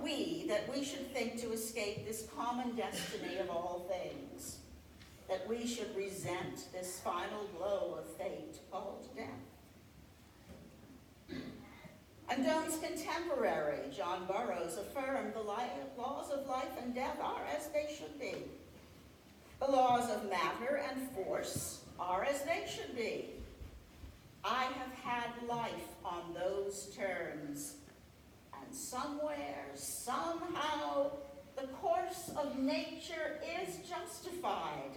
we that we should think to escape this common destiny of all things, that we should resent this final blow of fate called death? And Donne's contemporary, John Burroughs, affirmed the laws of life and death are as they should be. The laws of matter and force are as they should be. I have had life on those terms, and somewhere, somehow, the course of nature is justified.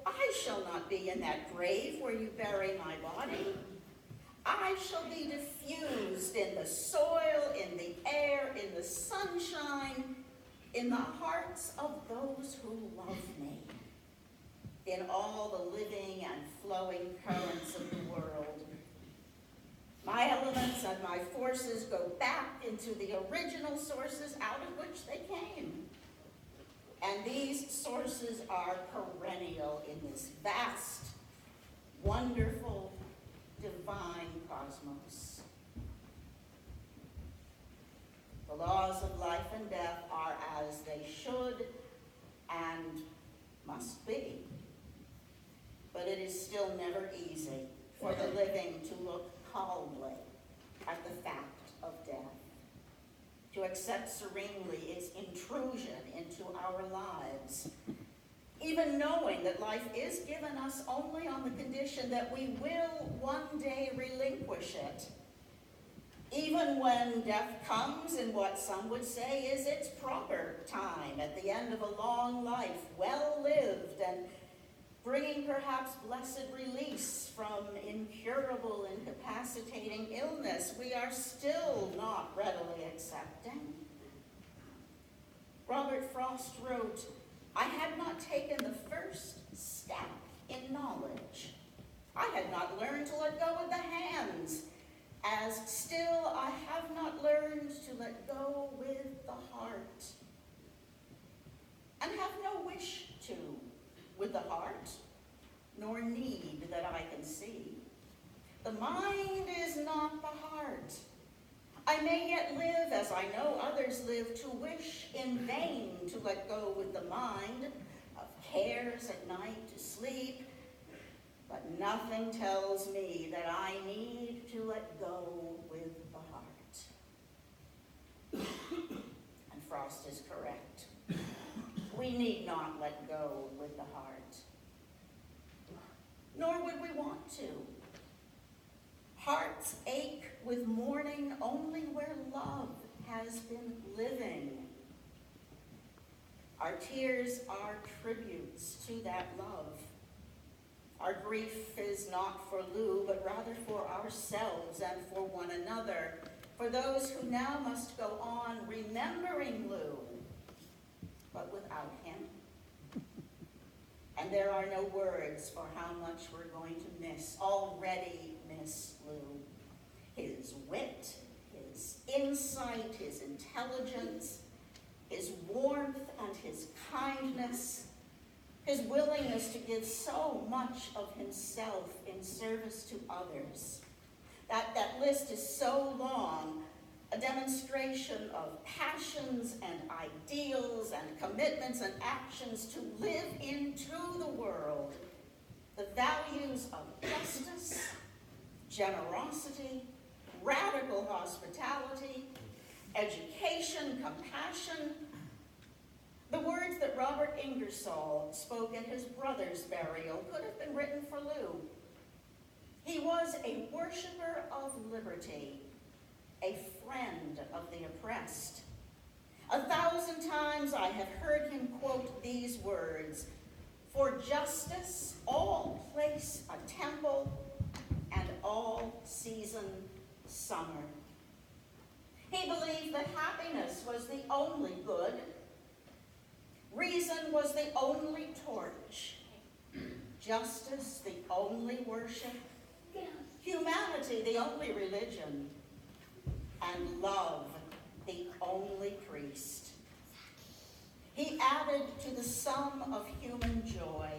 I shall not be in that grave where you bury my body. I shall be diffused in the soil, in the air, in the sunshine, in the hearts of those who love me, in all the living and flowing currents of the world. My elements and my forces go back into the original sources out of which they came. And these sources are perennial in this vast, wonderful, divine cosmos. The laws of life and death are as they should and must be. But it is still never easy for the living to look calmly at the fact of death, to accept serenely its intrusion into our lives, even knowing that life is given us only on the condition that we will one day relinquish it, even when death comes in what some would say is its proper time, at the end of a long life, well lived, and bringing perhaps blessed release from incurable, incapacitating illness, we are still not readily accepting. Robert Frost wrote, I had not taken the first step in knowledge. I had not learned to let go with the hands, as still I have not learned to let go with the heart, and have no wish to with the heart, nor need that I can see. The mind is not the heart. I may yet live as I know others live, to wish in vain to let go with the mind, of cares at night to sleep, but nothing tells me that I need to let go with the heart. And Frost is correct. We need not let go with the heart. Nor would we want to. Hearts ache with mourning only where love has been living. Our tears are tributes to that love. Our grief is not for Lou, but rather for ourselves and for one another, for those who now must go on remembering Lou, but without him. And there are no words for how much we're going to already miss Lou. His wit, his insight, his intelligence, his warmth and his kindness, his willingness to give so much of himself in service to others. That list is so long, a demonstration of passions and ideals and commitments and actions to live into the world the values of justice, generosity, radical hospitality, education, compassion. The words that Robert Ingersoll spoke at his brother's burial could have been written for Lou. He was a worshiper of liberty, a friend of the oppressed. 1,000 times I have heard him quote these words, "For justice, all place a temple, and all season summer." He believed that happiness was the only good, reason was the only torch, justice the only worship, humanity the only religion, and love the only priest. He added to the sum of human joy,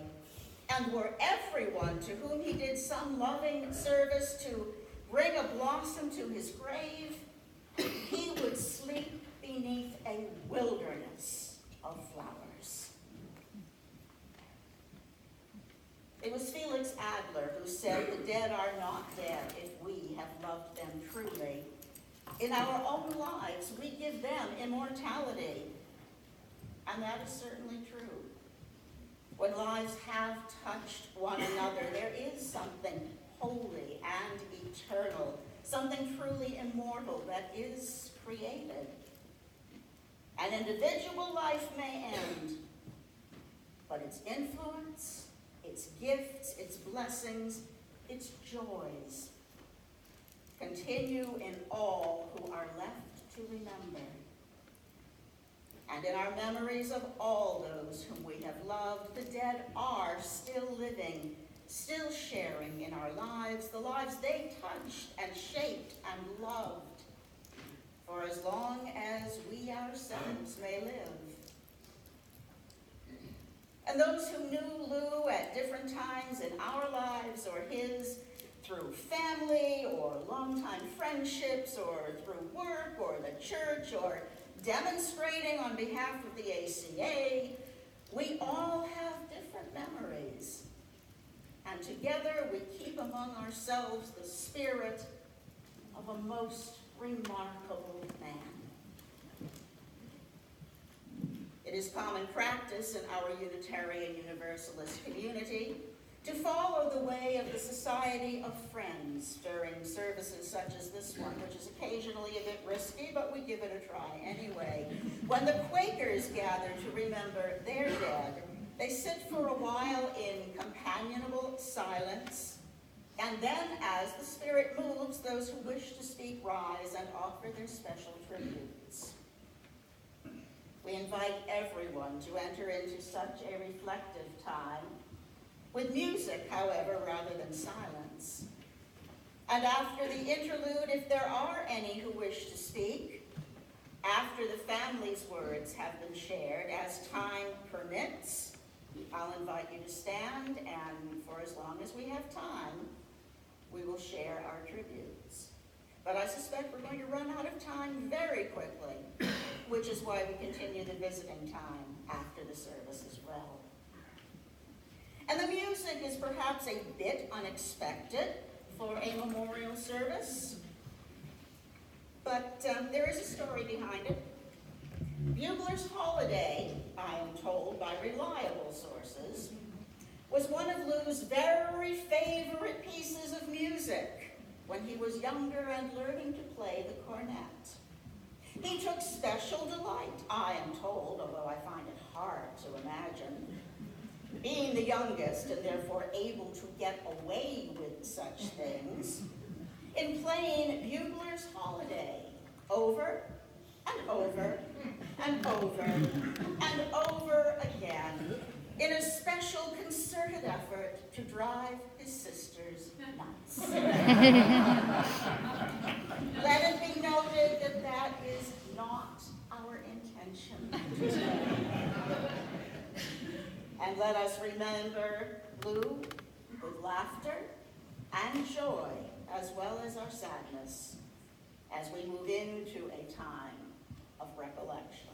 and were everyone to whom he did some loving service to bring a blossom to his grave, he would sleep beneath Adler, who said, "The dead are not dead if we have loved them truly." In our own lives, we give them immortality, and that is certainly true. When lives have touched one another, there is something holy and eternal, something truly immortal that is created. An individual life may end, but its influence, its gifts, its blessings, its joys continue in all who are left to remember. And in our memories of all those whom we have loved, the dead are still living, still sharing in our lives, the lives they touched and shaped and loved, for as long as we ourselves may live. And those who knew Lou at different times in our lives or his, through family or longtime friendships or through work or the church or demonstrating on behalf of the ACA, we all have different memories. And together we keep among ourselves the spirit of a most remarkable man. It is common practice in our Unitarian Universalist community to follow the way of the Society of Friends during services such as this one, which is occasionally a bit risky, but we give it a try anyway. When the Quakers gather to remember their dead, they sit for a while in companionable silence, and then as the spirit moves, those who wish to speak rise and offer their special tributes. We invite everyone to enter into such a reflective time, with music, however, rather than silence. And after the interlude, if there are any who wish to speak, after the family's words have been shared, as time permits, I'll invite you to stand, and for as long as we have time, we will share our tributes. But I suspect we're going to run out of time very quickly, which is why we continue the visiting time after the service as well. And the music is perhaps a bit unexpected for a memorial service, but there is a story behind it. Bugler's Holiday, I am told by reliable sources, was one of Lou's very favorite pieces of music when he was younger and learning to play the cornet. He took special delight, I am told, although I find it hard to imagine, being the youngest and therefore able to get away with such things, in playing Bugler's Holiday over and over and over and over again in a special concerted effort to drive his sisters nuts. Let it be noted that that is not our intention. And let us remember Lou with laughter and joy, as well as our sadness, as we move into a time of recollection.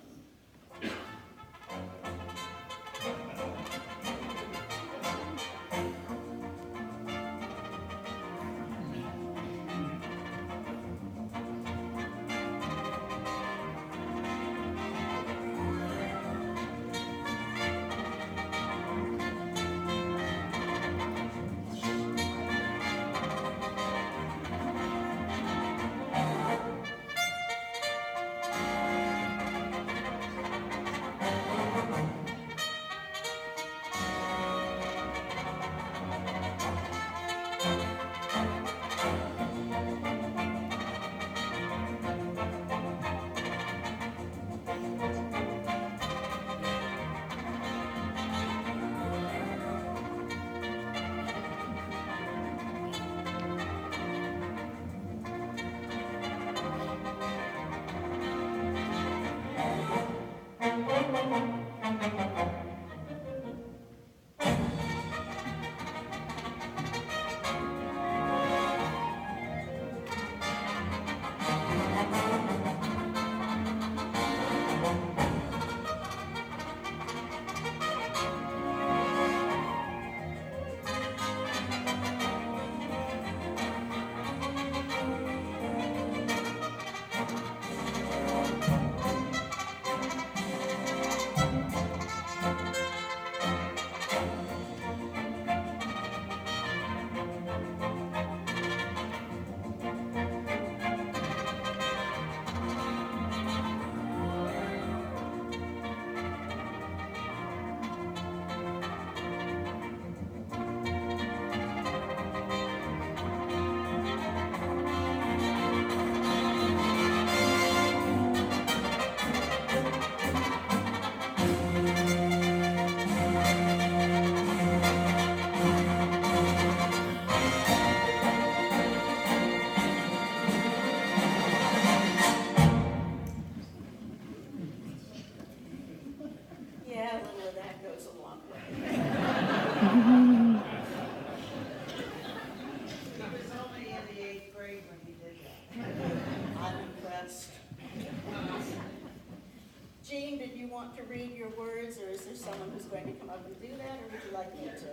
Jean, did you want to read your words, or is there someone who's going to come up and do that, or would you like me to?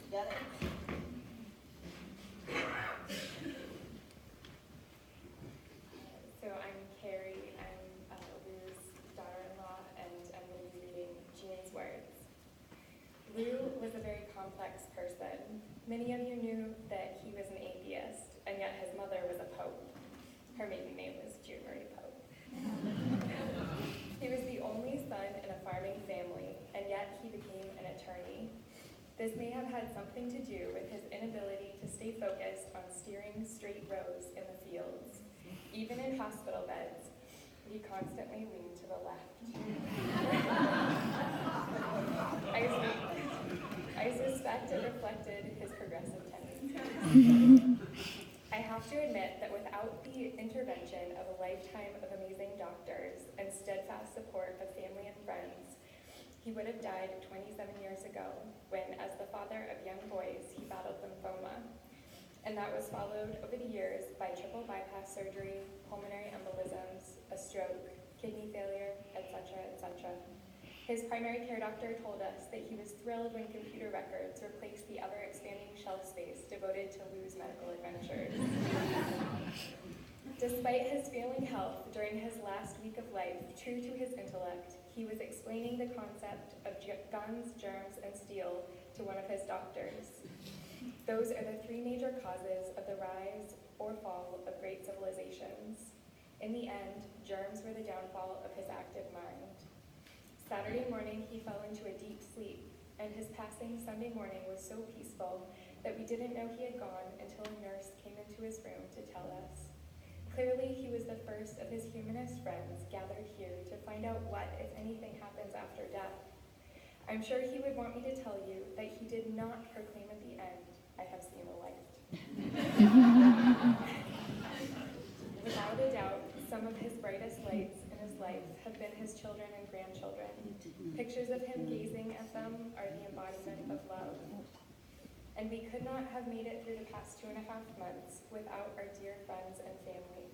You got it? So I'm Carrie, I'm Lou's daughter-in-law, and I'm going to be reading Jean's words. Lou was a very complex person. Many of you knew that he was an atheist, and yet his mother was a pope. Her maiden name was June Marie Pope. He was the only son in a farming family, and yet he became an attorney. This may have had something to do with his inability to stay focused on steering straight rows in the fields. Even in hospital beds, he constantly leaned to the left. I suspect it reflected his progressive tendencies. I have to admit that without the intervention of a lifetime of amazing doctors and steadfast support of family and friends, he would have died 27 years ago when, as the father of young boys, he battled lymphoma. And that was followed over the years by triple bypass surgery, pulmonary embolisms, a stroke, kidney failure, etc., etc. His primary care doctor told us that he was thrilled when computer records replaced the ever-expanding shelf space devoted to Lou's medical adventures. Despite his failing health during his last week of life, true to his intellect, he was explaining the concept of guns, germs, and steel to one of his doctors. Those are the three major causes of the rise or fall of great civilizations. In the end, germs were the downfall of his active mind. Saturday morning, he fell into a deep sleep, and his passing Sunday morning was so peaceful that we didn't know he had gone until a nurse came into his room to tell us. Clearly, he was the first of his humanist friends gathered here to find out what, if anything, happens after death. I'm sure he would want me to tell you that he did not proclaim at the end, "I have seen the light." Without a doubt, some of his brightest lights in his life have been his children and grandchildren. Pictures of him gazing at them are the embodiment of love. And we could not have made it through the past 2.5 months without our dear friends and family.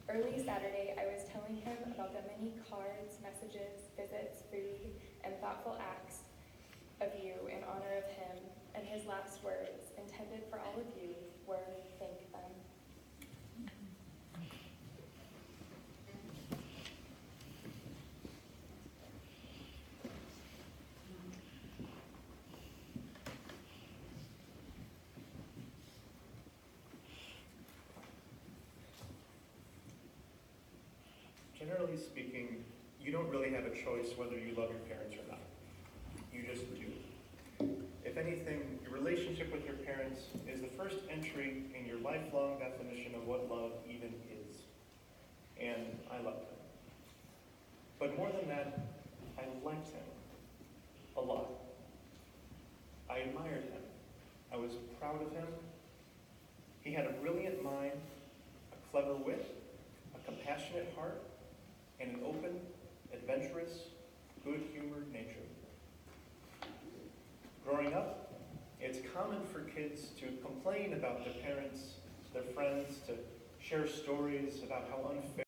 Early Saturday, I was telling him about the many cards, messages, visits, food, and thoughtful acts of you in honor of him, and his last words, intended for all of you, were thank them. Generally speaking, you don't really have a choice whether you love your parents or not. You just do. If anything, your relationship with your parents is the first entry in your lifelong definition of what love even is. And I loved him. But more than that, I liked him a lot. I admired him. I was proud of him. He had a brilliant mind, a clever wit, a compassionate heart, and an open, adventurous, good-humored nature. Growing up, it's common for kids to complain about their parents, their friends, to share stories about how unfair